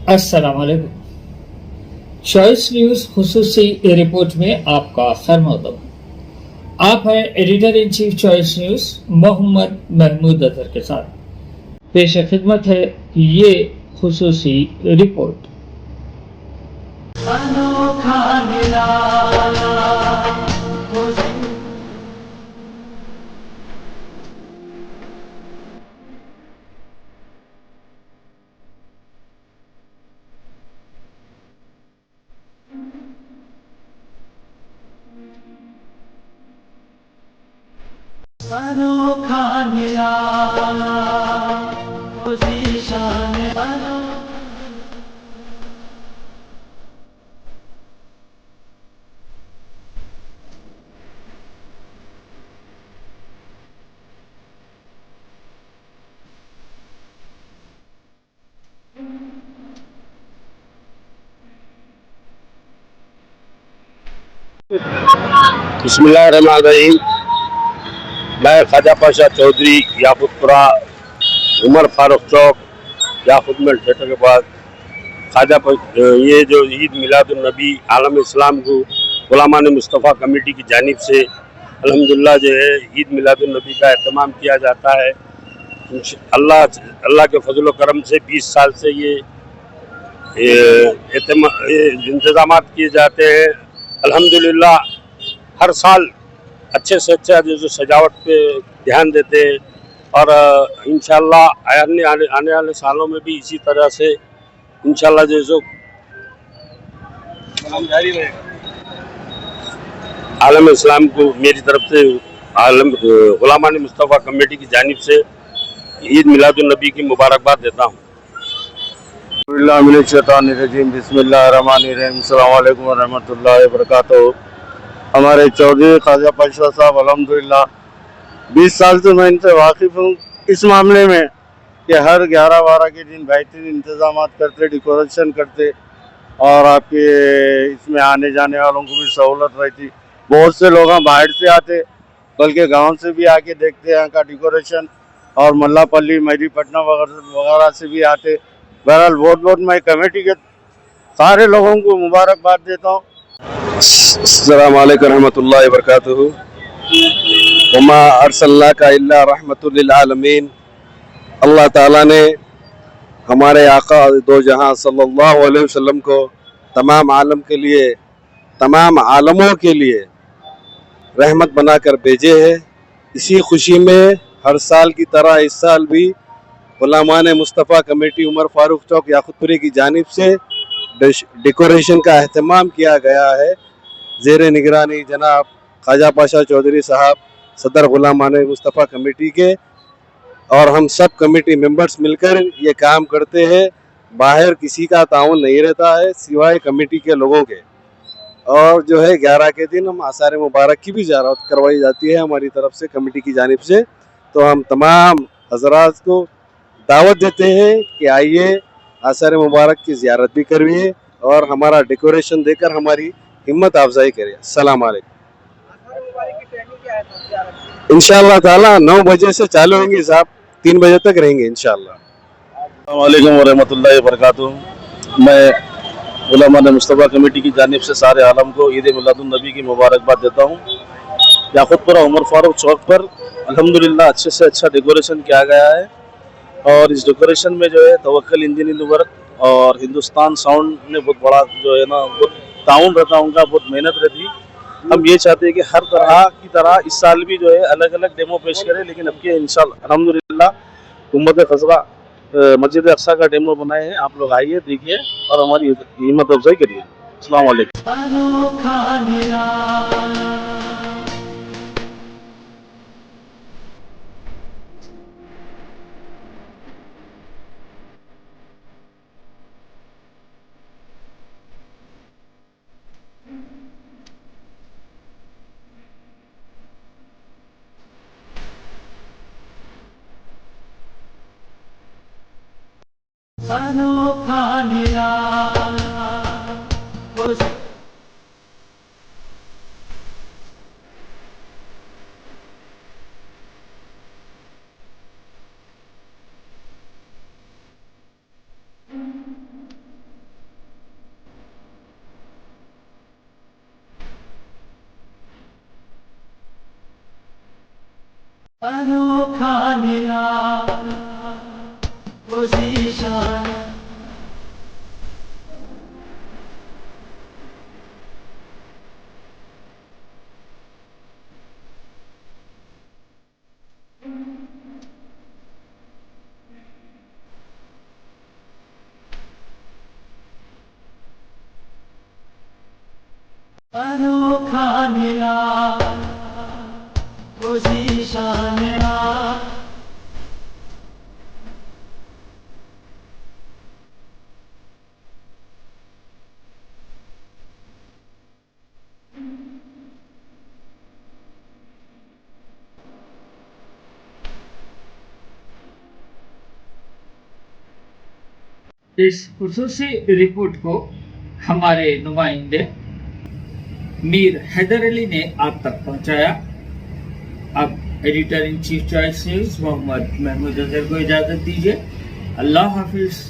अस्सलाम वालेकुम। Choice news खुसूसी report में आपका खैर मकदम। आप हैं editor in chief Choice News Mohammad Mahmood Azhar के साथ। पेश खिदमत है ये खुसूसी रिपोर्ट। अनोखा बिस्मिल्लाहिर्रहमानिर्रहीम। मैं ख्वाजा पाशा चौधरी याकुतपुरा उमर फारूक चौक याकुत में थिएटर के बाद ये जो ईद मिलादुन नबी आलम इस्लाम को गुलामान मुस्तफ़ा कमेटी की जानिब से अल्हम्दुलिल्लाह जो है ईद मिलादुन नबी का एहतमाम किया जाता है। अल्लाह अल्लाह के फजल करम से 20 साल से ये इंतज़ाम किए जाते हैं। अल्हम्दुलिल्लाह हर साल अच्छे से अच्छा जो सजावट पे ध्यान देते हैं और इंशाल्लाह आने वाले सालों में भी इसी तरह से इंशाल्लाह जो जारी रहेगा। आलम इस्लाम को मेरी तरफ से आलम गुलामान मुस्तफ़ा कमेटी की जानिब से ईद मिलादुन नबी की मुबारकबाद देता हूँ। बिस्मिल्लाहिर्रहमानिर्रहीम। अस्सलाम वालेकुम वरहमतुल्लाहि वबरकातुहू। हमारे चौधरी ख्वाजा पाशा साहब अल्हम्दुलिल्लाह 20 साल से मैं इनसे वाकिफ़ हूँ इस मामले में कि हर 11-12 के दिन बेहतरीन इंतजाम करते, डेकोरेशन करते और आपके इसमें आने जाने वालों को भी सहूलत रहती। बहुत से लोग बाहर से आते, बल्कि गांव से भी आके देखते हैं यहाँ का डेकोरेशन, और मल्लापल्ली मेहदीपट्टनम वगैरह से भी आते। बहरहाल बहुत बहुत मैं कमेटी के सारे लोगों को मुबारकबाद देता हूँ। अस्सलाम वालेकुम रहमतुल्लाहि व बरकातुहू। वमा अरसलनाका इल्ला रहमतुल लिल आलमीन। अल्लाह ताला ने हमारे आका दो जहां सल्लल्लाहु अलैहि वसल्लम को तमाम आलम के लिए, तमाम आलमों के लिए रहमत बनाकर भेजे है। इसी खुशी में हर साल की तरह इस साल भी गुलामान मुस्तफ़ा कमेटी उमर फारूक चौक याकुतपुरी की जानिब से डेकोरेशन का अहतमाम किया गया है। ज़ेर निगरानी जनाब ख्वाजा पाशा चौधरी साहब सदर गुलामान मुस्तफ़ा कमेटी के, और हम सब कमेटी मेंबर्स मिलकर ये काम करते हैं। बाहर किसी का ताउन नहीं रहता है सिवाय कमेटी के लोगों के। और जो है 11 के दिन हम आसार मुबारक की भी ज़ियारत करवाई जाती है हमारी तरफ से कमेटी की जानिब से। तो हम तमाम हजरात को दावत देते हैं कि आइए आसार मुबारक की ज़ियारत भी करिए और हमारा डेकोरेशन देकर हमारी हिम्मत अफजाई करिए। अस्सलाम वालेकुम। इंशाअल्लाह ताला 9 बजे से चालू होंगे साहब, 3 बजे तक रहेंगे इंशाअल्लाह। अस्सलाम वालेकुम वरहमतुल्लाहि वबरकातुहू। मैं गुलामान मुस्तफ़ा कमेटी की जानिब से सारे आलम को ईद मिलादुन नबी की मुबारकबाद देता हूँ। याकुतपुरा उमर फारूक चौक पर अल्हम्दुलिल्लाह अच्छे से अच्छा डेकोरेशन किया गया है, और इस डेकोरेशन में जो है तवक्कल इंजीनियरिंग वर्क और हिंदुस्तान साउंड ने बहुत बड़ा जो है ना बहुत ताउन रहता, उनका बहुत मेहनत रहती। हम ये चाहते हैं कि हर तरह की तरह इस साल भी जो है अलग अलग डेमो पेश करें, लेकिन अब के इंशाअल्लाह अल्हम्दुलिल्लाह गुंबद खजरा मस्जिद अक्सा का डेमो बनाए हैं। आप लोग आइए, देखिए और हमारी हिम्मत अफजाई करिए। अस्सलाम वालेकुम। अनोखा निराला वो ज़ीशान। अनोखा निराला वो ज़ीशान। इस खुसूसी रिपोर्ट को हमारे नुमाइंदे मीर हैदर अली ने आप तक पहुंचाया। अब editor in chief Choice News Mohammad Mahmood Azhar को इजाजत दीजिए। अल्लाह हाफिज।